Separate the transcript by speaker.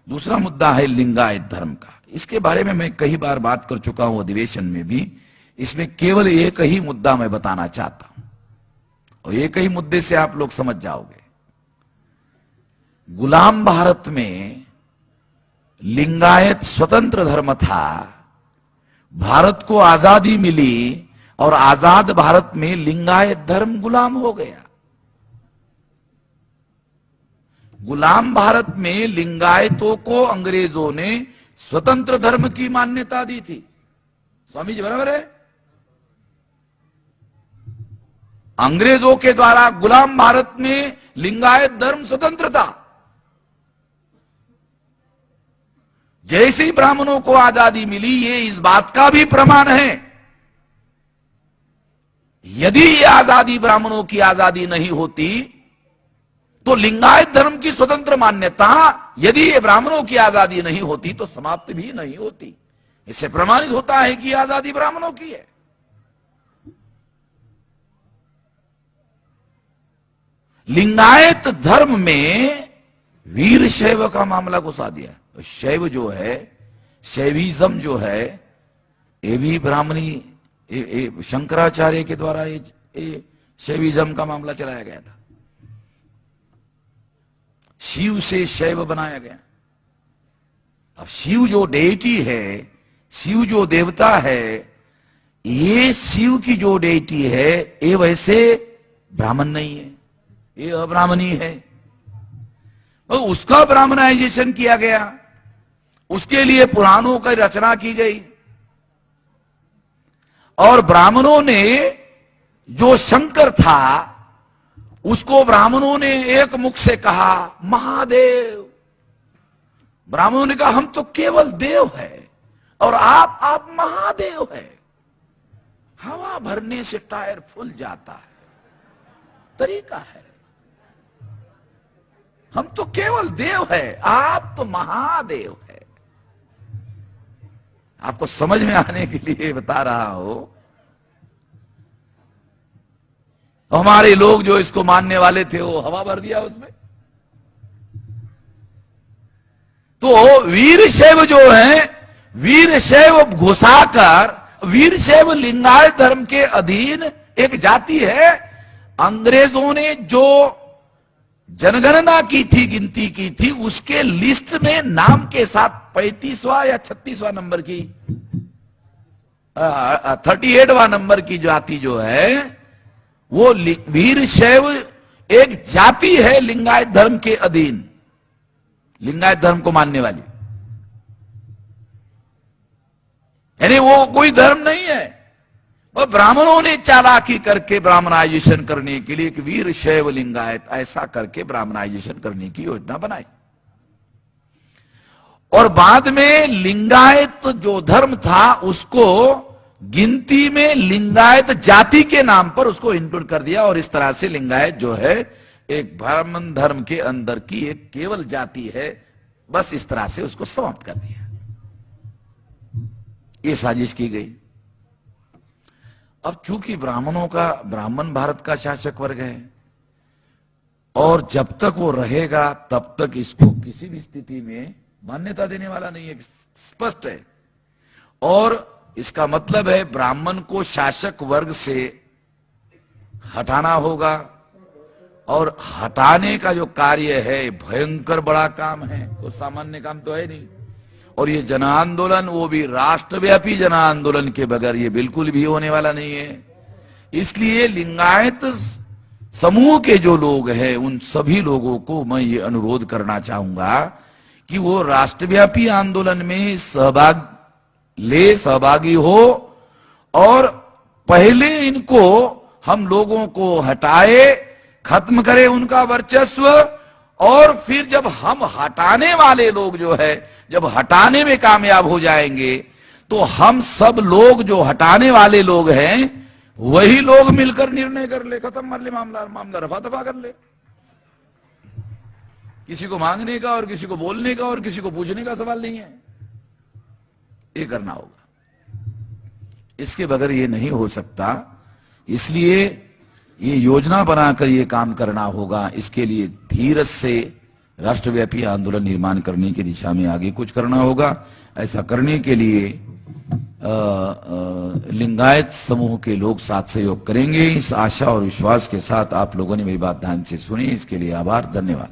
Speaker 1: दूसरा मुद्दा है लिंगायत धर्म का। इसके बारे में मैं कई बार बात कर चुका हूं अधिवेशन में भी। इसमें केवल एक ही मुद्दा मैं बताना चाहता हूं और एक ही मुद्दे से आप लोग समझ जाओगे। गुलाम भारत में लिंगायत स्वतंत्र धर्म था, भारत को आजादी मिली और आजाद भारत में लिंगायत धर्म गुलाम हो गया। गुलाम भारत में लिंगायतों को अंग्रेजों ने स्वतंत्र धर्म की मान्यता दी थी। स्वामी जी बराबर है? अंग्रेजों के द्वारा गुलाम भारत में लिंगायत धर्म स्वतंत्र था। जैसे ही ब्राह्मणों को आजादी मिली, ये इस बात का भी प्रमाण है। यदि ये आजादी ब्राह्मणों की आजादी नहीं होती तो लिंगायत धर्म की स्वतंत्र मान्यता, यदि ये ब्राह्मणों की आजादी नहीं होती तो समाप्त भी नहीं होती। इससे प्रमाणित होता है कि आजादी ब्राह्मणों की है। लिंगायत धर्म में वीर शैव का मामला घुसा दिया। शैव जो है, शैविज्म जो है, ये भी ब्राह्मणी शंकराचार्य के द्वारा ये शैविज्म का मामला चलाया गया था। शिव से शैव बनाया गया। अब शिव जो डेटी है, शिव जो देवता है, ये शिव की जो डेटी है ये वैसे ब्राह्मण नहीं है, ये अब्राह्मणी है। तो उसका ब्राह्मणाइजेशन किया गया, उसके लिए पुराणों की रचना की गई और ब्राह्मणों ने जो शंकर था उसको ब्राह्मणों ने एक मुख से कहा महादेव। ब्राह्मणों ने कहा हम तो केवल देव है और आप महादेव है। हवा भरने से टायर फूल जाता है, तरीका है। हम तो केवल देव है, आप तो महादेव है। आपको समझ में आने के लिए बता रहा हूं। हमारे लोग जो इसको मानने वाले थे वो हवा भर दिया उसमें। तो वीर शैव जो है, वीर शैव घुसाकर, वीर शैव लिंगायत धर्म के अधीन एक जाति है। अंग्रेजों ने जो जनगणना की थी, गिनती की थी, उसके लिस्ट में नाम के साथ 35वां या 36वां नंबर की 38वां नंबर की जाति जो है वो वीर शैव एक जाति है लिंगायत धर्म के अधीन, लिंगायत धर्म को मानने वाली। यानी वो कोई धर्म नहीं है। और ब्राह्मणों ने चालाकी करके ब्राह्मणाइजेशन करने के लिए एक वीर शैव लिंगायत ऐसा करके ब्राह्मणाइजेशन करने की योजना बनाई। और बाद में लिंगायत जो धर्म था उसको गिनती में लिंगायत जाति के नाम पर उसको इंक्लूड कर दिया और इस तरह से लिंगायत जो है एक ब्राह्मण धर्म के अंदर की एक केवल जाति है। बस इस तरह से उसको समाप्त कर दिया। ये साजिश की गई। अब चूंकि ब्राह्मण भारत का शासक वर्ग है और जब तक वो रहेगा तब तक इसको किसी भी स्थिति में मान्यता देने वाला नहीं है, स्पष्ट है। और इसका मतलब है ब्राह्मण को शासक वर्ग से हटाना होगा और हटाने का जो कार्य है भयंकर बड़ा काम है, तो सामान्य काम तो है नहीं। और ये जन आंदोलन, वो भी राष्ट्रव्यापी जन आंदोलन के बगैर ये बिल्कुल भी होने वाला नहीं है। इसलिए लिंगायत समूह के जो लोग हैं उन सभी लोगों को मैं ये अनुरोध करना चाहूंगा कि वो राष्ट्रव्यापी आंदोलन में सहभागी हो और पहले इनको हम लोगों को हटाए, खत्म करें उनका वर्चस्व। और फिर जब हम हटाने वाले लोग जो है, जब हटाने में कामयाब हो जाएंगे तो हम सब लोग जो हटाने वाले लोग हैं वही लोग मिलकर निर्णय कर ले, खत्म कर ले, मामला रफा दफा कर ले। किसी को मांगने का और किसी को बोलने का और किसी को पूछने का सवाल नहीं है। ये करना होगा, इसके बगैर ये नहीं हो सकता। इसलिए ये योजना बनाकर ये काम करना होगा। इसके लिए धीरज से राष्ट्रव्यापी आंदोलन निर्माण करने की दिशा में आगे कुछ करना होगा। ऐसा करने के लिए लिंगायत समूह के लोग साथ सहयोग करेंगे। इस आशा और विश्वास के साथ आप लोगों ने मेरी बात ध्यान से सुनी, इसके लिए आभार, धन्यवाद।